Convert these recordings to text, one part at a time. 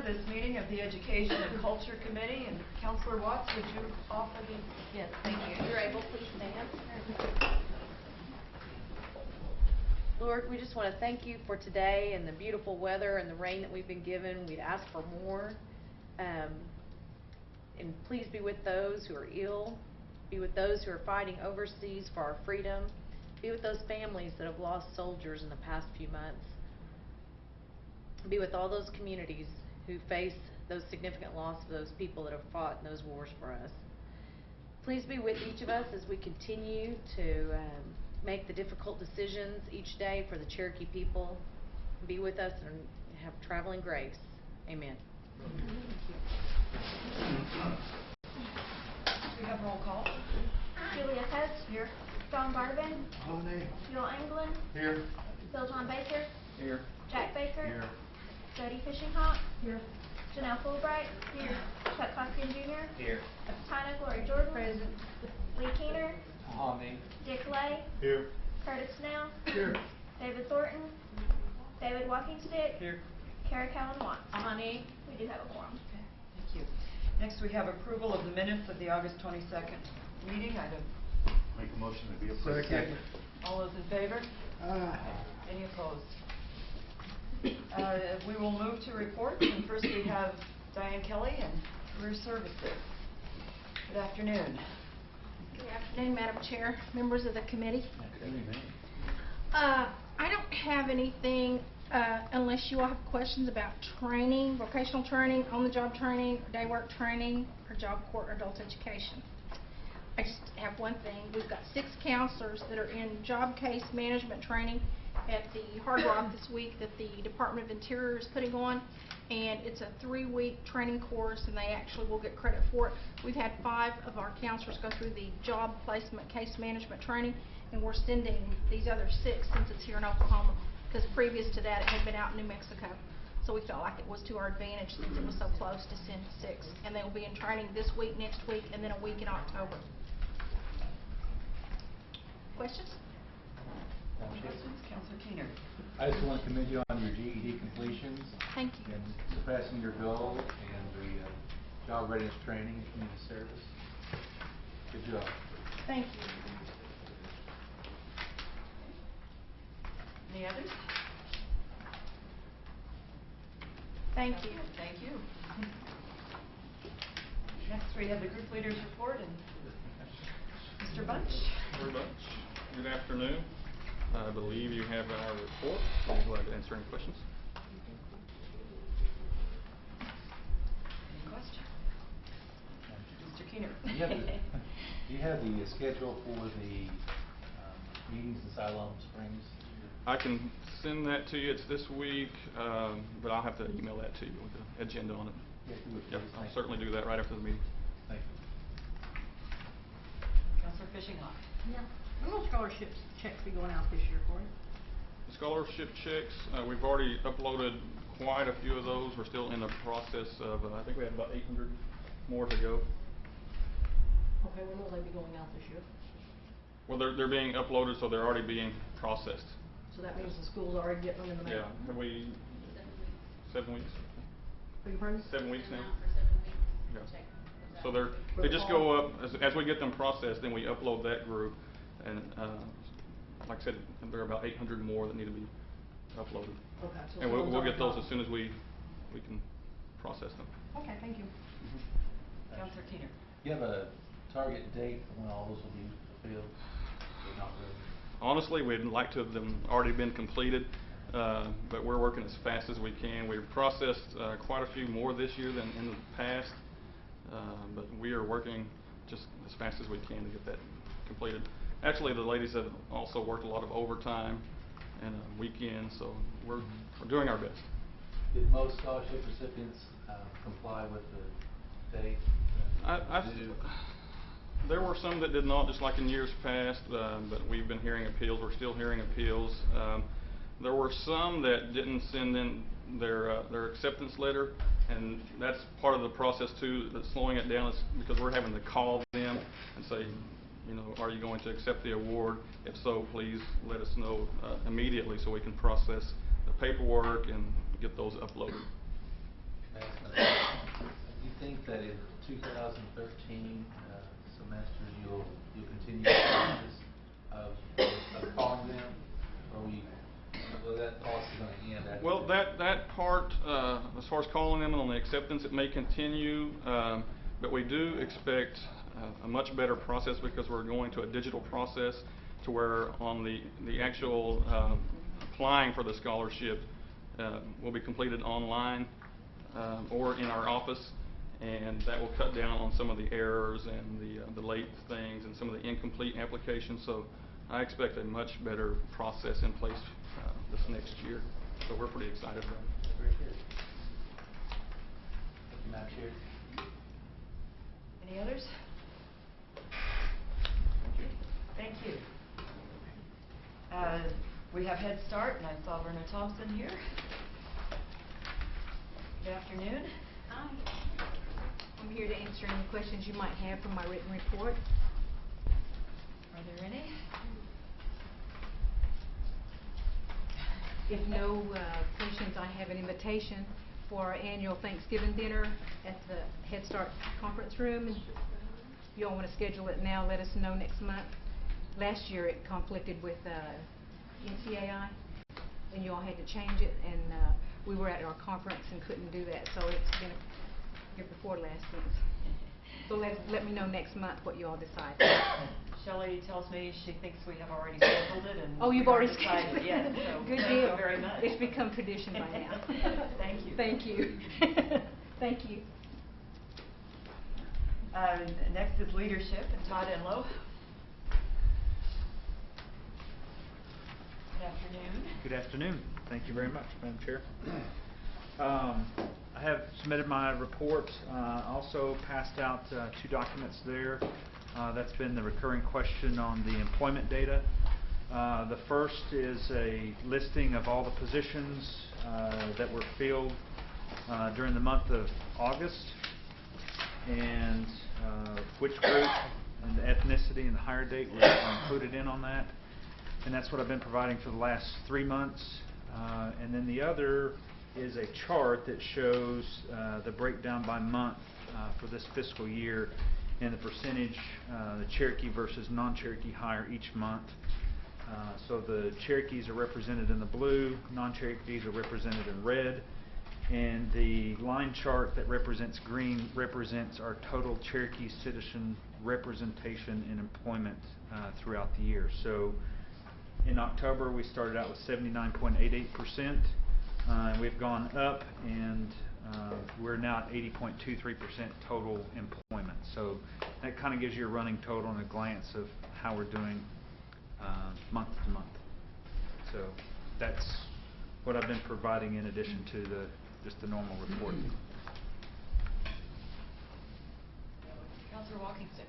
this meeting of the Education and Culture Committee. And Councilor Watts, would you offer the... Yes, thank you. If you're able, please stand. Lord, we just want to thank you for today and the beautiful weather and the rain that we've been given. We'd ask for more. And please be with those who are ill. Be with those who are fighting overseas for our freedom. Be with those families that have lost soldiers in the past few months. Be with all those communities who face those significant loss of those people that have fought in those wars for us. Please be with each of us as we continue to make the difficult decisions each day for the Cherokee people. Be with us and have traveling grace. Amen. We have roll call. Julia Coates. Here. John Garvin. Honey. Joel England. Here. Bill John Baker. Here. Jack Baker. Here. Jody Fishinghawk. Here. Janelle Fulbright. Here. Chuck Hoskin Jr. Here. Tina Glory Jordan. Present. Lee Keener. Honey. Dick Lay. Here. Curtis Snell. Here. David Thornton. David Walkingstick. Here. Kara Cowan Watts. Honey. We do have a quorum. Okay, thank you. Next, we have approval of the minutes of the August 22nd meeting. Item. Make a motion to be approved. Second. All those in favor? Any opposed? We will move to reports, and first we have Diane Kelly and Career Services. Good afternoon. Good afternoon, Madam Chair, members of the committee. I don't have anything unless you all have questions about training, vocational training, on-the-job training, day work training, or job corps or adult education. I just have one thing. We've got 6 counselors that are in job case management training at the Hard Rock this week that the Department of Interior is putting on, and it's a 3-week training course, and they actually will get credit for it. We've had 5 of our counselors go through the job placement case management training, and we're sending these other 6 since it's here in Oklahoma, because previous to that it had been out in New Mexico. So we felt like it was to our advantage since it was so close to send 6, and they will be in training this week, next week, and then a week in October. Questions? Questions? Councilor Keener. I just want to commend you on your GED completions. Thank you. And surpassing your goal and the job readiness training and community service. Good job. Thank you. Any others? Thank you. Thank you. Next, we have the group leaders report, and Mr. Bunch. Mr. Bunch, good afternoon. I believe you have our report. I'll be glad to answer any questions. Any questions? Mr. Keener. Do you have the schedule for the meetings in Siloam Springs? I can send that to you. It's this week, but I'll have to email that to you with the agenda on it. Yeah, do it, Yep, please. I'll certainly do that right after the meeting. Thank you. Councilor Fishinghawk. Yeah. When will scholarship checks be going out this year for you? The scholarship checks, we've already uploaded quite a few of those. We're still in the process of, I think we have about 800 more to go. Okay, when will they be going out this year? Well, they're being uploaded, so they're already being processed. So that means the school's already getting them in the mail? Yeah, have we? 7 weeks. 7 weeks? Beg your pardon? 7 weeks now. Yeah. Check. So For they the just fall? go up as we get them processed. Then we upload that group, and like I said, there are about 800 more that need to be uploaded. Okay. So And we'll someone's get those already as soon as we can process them. Okay, thank you. Councilor Keener. Do you have a target date for when all those will be fulfilled? Or not really? Honestly, we'd like to have them already been completed, but we're working as fast as we can. We've processed quite a few more this year than in the past, but we are working just as fast as we can to get that completed. Actually, the ladies have also worked a lot of overtime and weekends, so we're doing our best. Did most scholarship recipients comply with the date? There were some that did not, just like in years past, but we've been hearing appeals. We're still hearing appeals. There were some that didn't send in their acceptance letter, and that's part of the process too. That's slowing it down is because we're having to call them and say, you know, are you going to accept the award? If so, please let us know immediately so we can process the paperwork and get those uploaded. Can I ask 2013 semester, you'll continue the process of calling them, or will that policy going to end after? Well, that part, as far as calling them and on the acceptance, it may continue, but we do expect a much better process because we're going to a digital process to where on the actual applying for the scholarship will be completed online or in our office, and that will cut down on some of the errors and the late things and some of the incomplete applications. So I expect a much better process in place this next year. So we're pretty excited about it. Very good. Thank you, Madam Chair. Any others? Thank you. We have Head Start, and I saw Verna Thompson here. Good afternoon. Hi. I'm here to answer any questions you might have from my written report. Are there any? If no questions, I have an invitation for our annual Thanksgiving dinner at the Head Start conference room. If you all want to schedule it now, let us know next month. Last year it conflicted with NCAI, and you all had to change it, and we were at our conference and couldn't do that, so it's been a year before last month. So let me know next month what you all decide. Shelley tells me she thinks we have already scheduled it, and Oh, you've we already haven't decided scheduled it. yet. So Good thank deal. you very much. It's become tradition by now. Thank you. Thank you. Thank you. Next is leadership, and Todd Enlow. Good afternoon. Good afternoon. Thank you very much, Madam Chair. I have submitted my report, also passed out 2 documents there. That's been the recurring question on the employment data. The first is a listing of all the positions that were filled during the month of August, and which group and the ethnicity and the hire date were included in on that. And that's what I've been providing for the last 3 months. And then the other is a chart that shows the breakdown by month for this fiscal year and the percentage, the Cherokee versus non-Cherokee hire each month. So the Cherokees are represented in the blue, non-Cherokees are represented in red, and the line chart that represents green represents our total Cherokee citizen representation in employment throughout the year. So in October, we started out with 79.88%. We've gone up, and we're now at 80.23% total employment. So that kind of gives you a running total and a glance of how we're doing month to month. So that's what I've been providing in addition to just the normal report. Councilor Walkingston.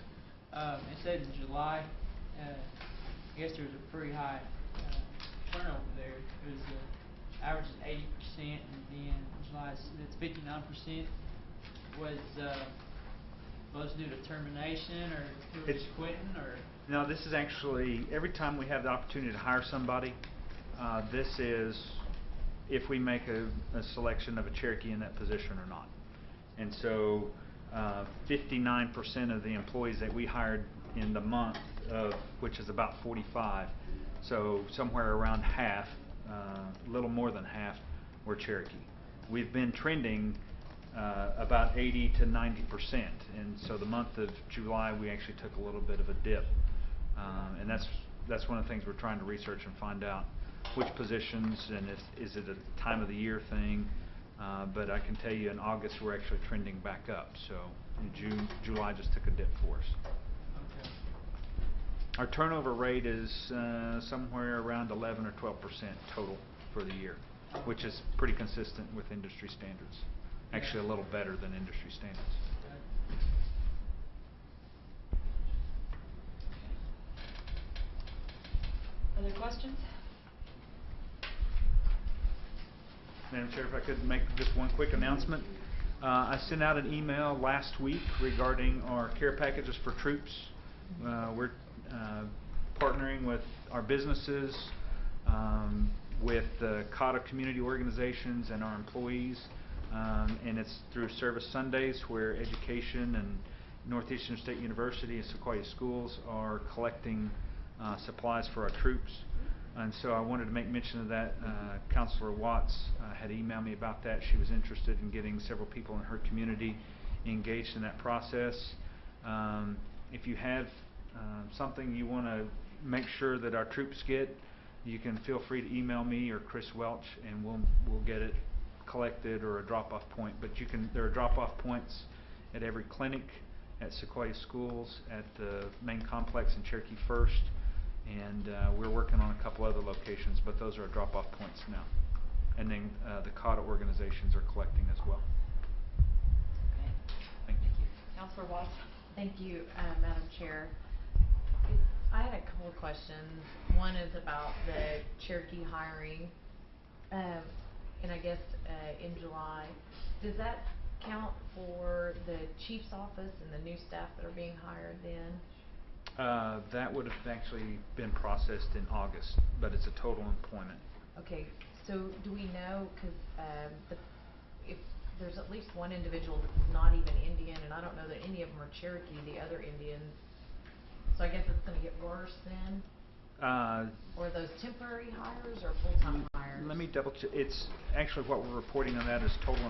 It said in July, I guess there was a pretty high turnover there. It was average is 80%, and then in July it's 59%. Was those due to termination, or who was quitting, or? No, this is actually every time we have the opportunity to hire somebody. This is if we make a selection of a Cherokee in that position or not. And so 59% of the employees that we hired in the month of, which is about 45, so somewhere around half, a little more than half, were Cherokee. We've been trending about 80 to 90%, and so the month of July we actually took a little bit of a dip, and that's one of the things we're trying to research and find out which positions, and is it a time of the year thing. But I can tell you in August we're actually trending back up, so in July just took a dip for us. Okay. Our turnover rate is somewhere around 11 or 12% total for the year, which is pretty consistent with industry standards. Actually, a little better than industry standards. Other questions? Madam Chair, if I could make just one quick announcement. I sent out an email last week regarding our care packages for troops. We're partnering with our businesses, with the CATA community organizations and our employees, and it's through Service Sundays where education Northeastern State University and Sequoia Schools are collecting supplies for our troops. And so I wanted to make mention of that. Counselor Watts had emailed me about that. She was interested in getting several people in her community engaged in that process. If you have something you want to make sure that our troops get, you can feel free to email me or Chris Welch, and we'll get it collected, or a drop-off point. But there are drop-off points at every clinic, at Sequoia Schools, at the main complex in Cherokee First, and we're working on a couple other locations, but those are drop-off points now. And then the CAUTA organizations are collecting as well. Okay. Thank you. Counselor Watts? Thank you, Madam Chair. I had a couple of questions. One is about the Cherokee hiring, and I guess in July. Does that count for the chief's office and the new staff that are being hired then? That would have actually been processed in August, but it's a total employment. Okay, so do we know, because if there's at least one individual that's not even Indian, and I don't know that any of them are Cherokee, the other Indians, so I guess it's going to get worse then? Or are those temporary hires or full-time hires? Let me double check. It's actually, what we're reporting on that is total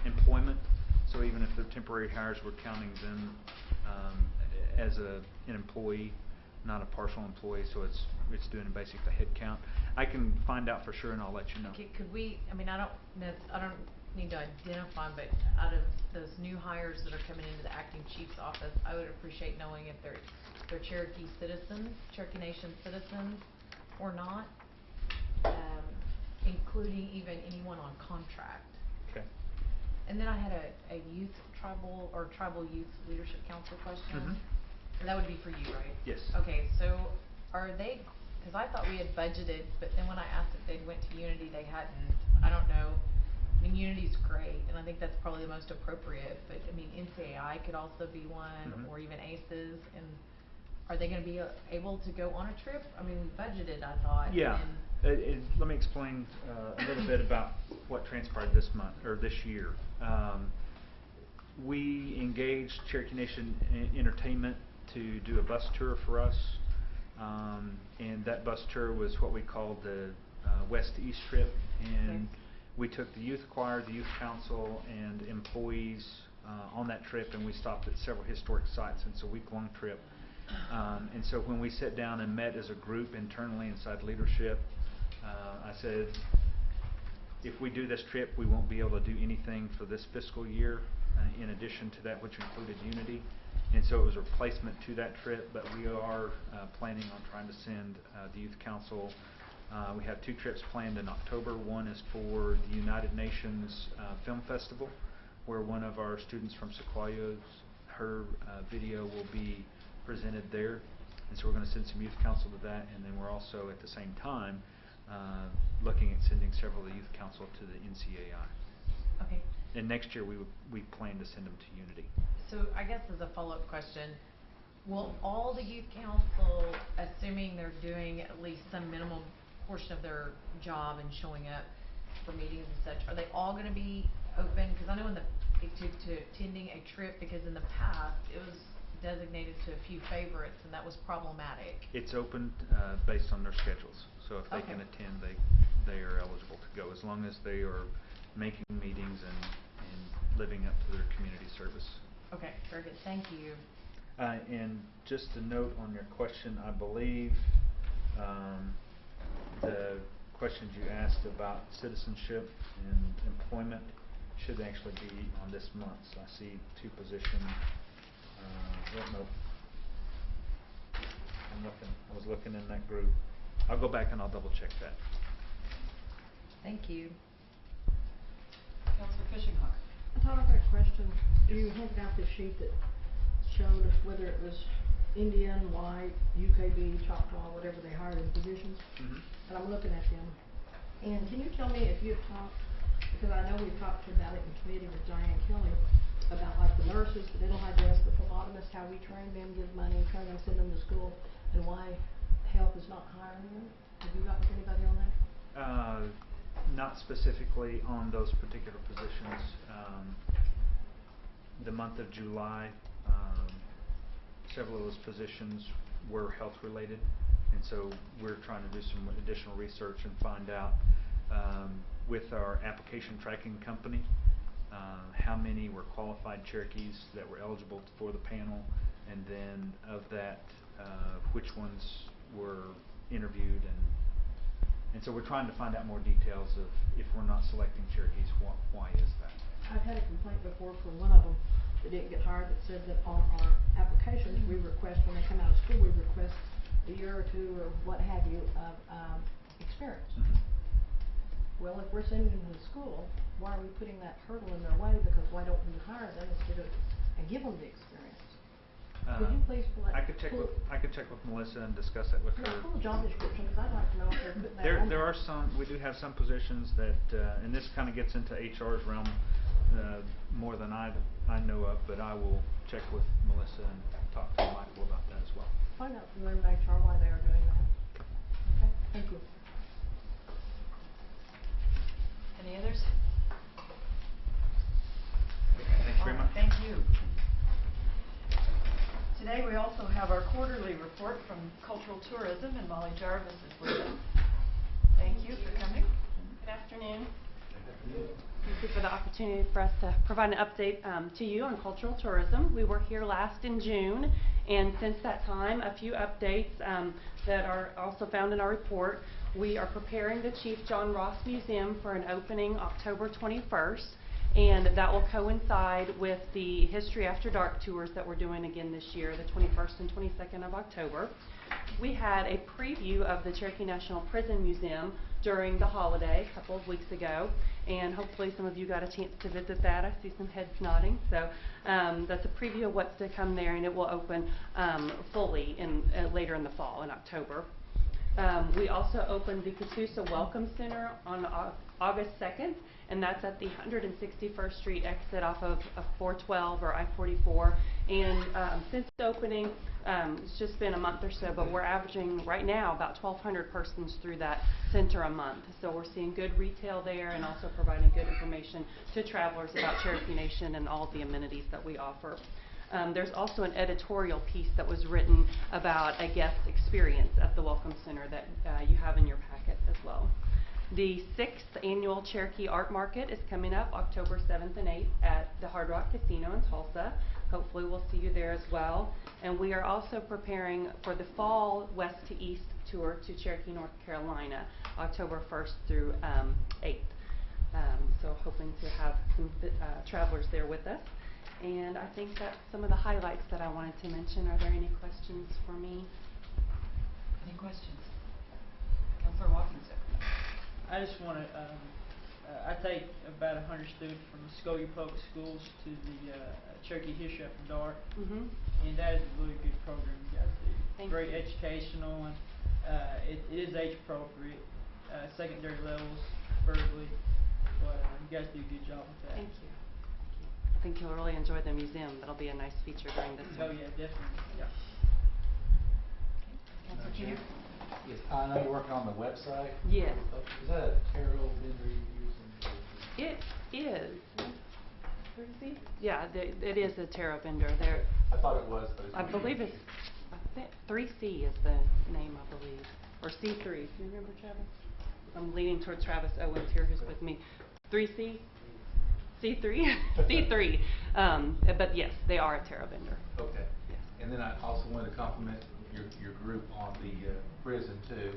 employment. So even if they're temporary hires, we're counting them as an employee, not a partial employee. So it's doing basically the head count. I can find out for sure, and I'll let you know. Okay, could we? I mean, I don't need to identify them, but out of those new hires that are coming into the acting chief's office, I would appreciate knowing if they're Cherokee citizens, Cherokee Nation citizens, or not, including even anyone on contract. Okay. And then I had a tribal youth leadership council question. Mm-hmm. That would be for you, right? Yes. Okay, so are they? Because I thought we had budgeted, but then when I asked if they'd went to Unity, they hadn't. I don't know. I mean, Unity's great, and I think that's probably the most appropriate. But I mean, NCAI could also be one, Mm-hmm. or even ACES. And are they going to be able to go on a trip? I mean, we budgeted, I thought. Yeah. Let me explain a little bit about what transpired this month or this year. We engaged Cherokee Nation Entertainment to do a bus tour for us, and that bus tour was what we called the West to East trip. And we took the youth choir, the youth council, and employees on that trip, and we stopped at several historic sites. And it's a week-long trip. And so when we sat down and met as a group internally inside leadership, I said, if we do this trip, we won't be able to do anything for this fiscal year in addition to that, which included Unity. And so it was a replacement to that trip, but we are planning on trying to send the youth council. We have 2 trips planned in October. One is for the United Nations Film Festival, where one of our students from Sequoia's, her video will be presented there. And so we're going to send some youth council to that, and then we're also at the same time looking at sending several of the youth council to the NCAI. Okay. And next year we plan to send them to Unity. So I guess as a follow-up question, will all the youth council, assuming they're doing at least some minimal portion of their job and showing up for meetings and such, are they all going to be open? Because I know to attending a trip, because in the past it was designated to a few favorites, and that was problematic. It's open based on their schedules. So if they Okay. can attend, they are eligible to go, as long as they are making meetings and living up to their community service. Okay, very good. Thank you. And just a note on your question, I believe the questions you asked about citizenship and employment should actually be on this month. So I see 2 positions. Nope. I was looking in that group. I'll go back and I'll double check that. Thank you. Counselor Fishinghawk? I thought I had a question. You handed out this sheet that showed whether it was Indian, white, UKB, Choctaw, whatever they hired in positions. Mm-hmm. And I'm looking at them. And can you tell me if you've talked, because I know we've talked about it in committee with Diane Kelly, about like the nurses, the dental hygienists, the phlebotomists, how we train them, give money, train them, send them to school, and why health is not hiring them? Have you got with anybody on that? Not specifically on those particular positions. the month of July, several of those positions were health-related, and so we're trying to do some additional research and find out with our application tracking company how many were qualified Cherokees that were eligible for the panel, and then of that, which ones were interviewed, and so we're trying to find out more details of if we're not selecting Cherokees, why is that? I've had a complaint before from one of them that didn't get hired that said that on our applications, we request, when they come out of school, we request a year or two or what have you of experience. Well, if we're sending them to school, why are we putting that hurdle in their way? Because why don't we hire them instead of, and give them the experience? Could you please I could check with Melissa and discuss that with her. Yeah, pull the job description, because I'd like to know if they're putting that on There are some, we do have some positions that, and this kind of gets into HR's realm more than I know of, but I will check with Melissa and talk to Michael about that as well. Find out from them in HR why they are doing that. Okay, thank you. Any others? Thank you very much. Thank you. Today we also have our quarterly report from Cultural Tourism, and Molly Jarvis is with us. Thank you for coming. Good afternoon. Thank you for the opportunity for us to provide an update to you on cultural tourism. We were here last in June, and since that time, a few updates that are also found in our report. We are preparing the Chief John Ross Museum for an opening October 21st, and that will coincide with the History After Dark tours that we're doing again this year, the 21st and 22nd of October. We had a preview of the Cherokee National Prison Museum during the holiday a couple of weeks ago, and hopefully some of you got a chance to visit that. I see some heads nodding. So that's a preview of what's to come there, and it will open fully later in the fall in October. We also opened the Catoosa Welcome Center on August 2nd, and that's at the 161st Street exit off of 412 or I-44. And since opening, it's just been a month or so, but we're averaging right now about 1,200 persons through that center a month. So we're seeing good retail there and also providing good information to travelers about Cherokee Nation and all the amenities that we offer. There's also an editorial piece that was written about a guest experience at the Welcome Center that you have in your packet as well. The 6th annual Cherokee Art Market is coming up October 7th and 8th at the Hard Rock Casino in Tulsa. Hopefully we'll see you there as well. And we are also preparing for the fall West to East tour to Cherokee, North Carolina, October 1st through 8th. So hoping to have some travelers there with us. And I think that's some of the highlights that I wanted to mention. Are there any questions for me? Any questions? Councilor Walkingston. I just want to, I take about 100 students from Muskogee Public Schools to the Cherokee History After Dark, and that is a really good program you guys do. Great educational, and it is age appropriate, secondary levels preferably, but you guys do a good job with that. Thank you. I think you'll really enjoy the museum. That'll be a nice feature during this Oh one. yeah, definitely. Yeah. Councilor Peter? Yes, I know you're working on the website. Yes. Is that a tarot vendor you're using? It is. Yeah, it is a tarot vendor. There. I thought it was, but I believe it's 3C is the name, I believe, or C3. Do you remember, Travis? I'm leaning towards Travis Owens here, who's with me. 3C. C3? C3. But yes, they are a tarot vendor. Okay. Yes. And then I also wanted to compliment your group on the prison too.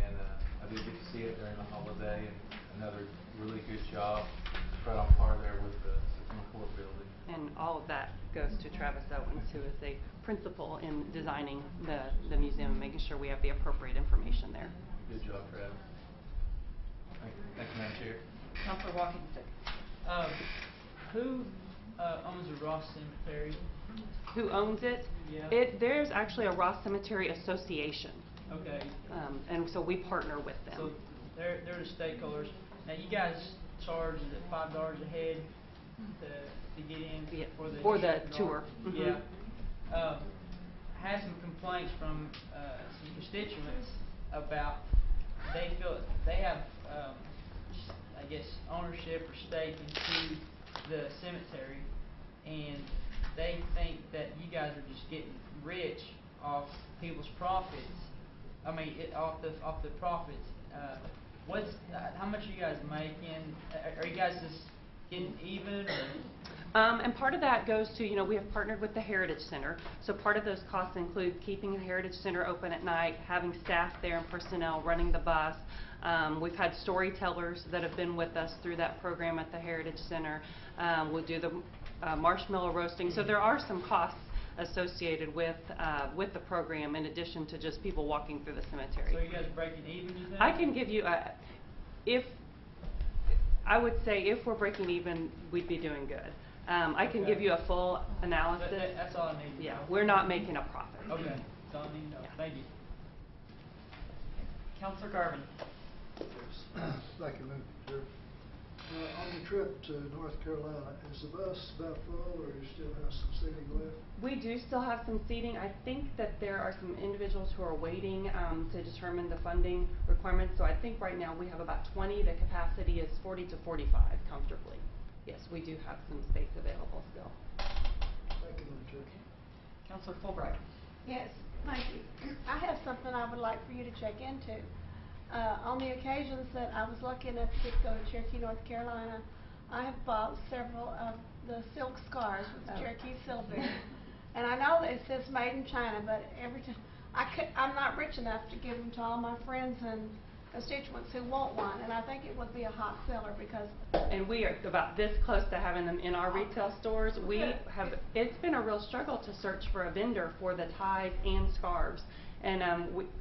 And I did get to see it during the holiday, and another really good job right on par there with the Supreme Court building. And all of that goes to Travis Owens, who is a principal in designing the museum and making sure we have the appropriate information there. Good job, Travis. Thank you, Madam Chair. Councilor Walkingston. Who owns the Ross Cemetery? Who owns it? Yeah. There's actually a Ross Cemetery Association. Okay. And so we partner with them. So they're the stakeholders. Now you guys charge, is it $5 a head to get in Yeah, for the the tour? Mm-hmm. Yeah. I had some complaints from some constituents about they feel they have I guess ownership or stake into the cemetery, and they think that you guys are just getting rich off people's profits. I mean, off the profits. How much are you guys making? Are you guys just getting even, or? And part of that goes to, we have partnered with the Heritage Center, so part of those costs include keeping the Heritage Center open at night, having staff there and personnel running the bus. We've had storytellers that have been with us through that program at the Heritage Center. We'll do the marshmallow roasting, so there are some costs associated with the program in addition to just people walking through the cemetery. So are you guys breaking even, you think? I can give you I would say if we're breaking even, we'd be doing good. I can give you a full analysis. That's all I need to know. Yeah, we're not making a profit. Okay, that's all I need to know. Yeah. Thank you. Counselor Garvin. Thank you, Madam Chair. On the trip to North Carolina, is the bus about full, or you still have some seating left? We do still have some seating. I think that there are some individuals who are waiting to determine the funding requirements. So I think right now we have about 20. The capacity is 40 to 45 comfortably. Yes, we do have some space available still. Thank you, Madam Chair. Counselor Fulbright. Yes, thank you. I have something I would like for you to check into. On the occasions that I was lucky enough to get to go to Cherokee, North Carolina, I have bought several of the silk scarves with the Cherokee silver. And I know that it says made in China, but every time I'm not rich enough to give them to all my friends and constituents who want one, and I think it would be a hot seller because. And we are about this close to having them in our retail stores. It's been a real struggle to search for a vendor for the ties and scarves. And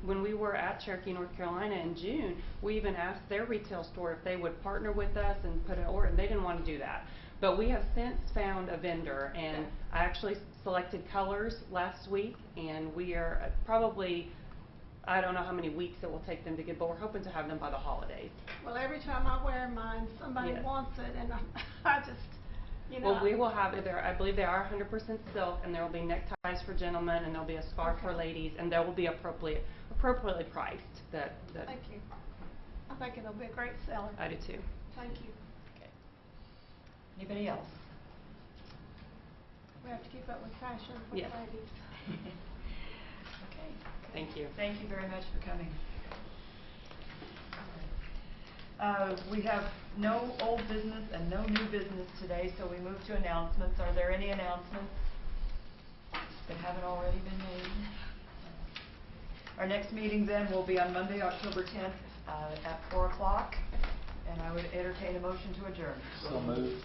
when we were at Cherokee, North Carolina in June, we even asked their retail store if they would partner with us and put an order, and they didn't want to do that. But we have since found a vendor, and I actually selected colors last week, and we are probably, I don't know how many weeks it will take them to get, but we're hoping to have them by the holidays. Well, every time I wear mine, somebody Yes. wants it, and I just, Well, we will have it there. I believe they are 100% silk, and there will be neckties for gentlemen, and there will be a scarf for ladies, and there will be appropriately priced. Thank you. I think it'll be a great seller. I do too. Thank you. Okay. Anybody else? We have to keep up with fashion for Yes. ladies. Okay. Thank you. Thank you very much for coming. We have no old business and no new business today, so we move to announcements. Are there any announcements that haven't already been made? Our next meeting then will be on Monday, October 10th at 4 o'clock, and I would entertain a motion to adjourn. So moved.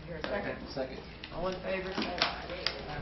Here, a second. Second. All in favor, say aye.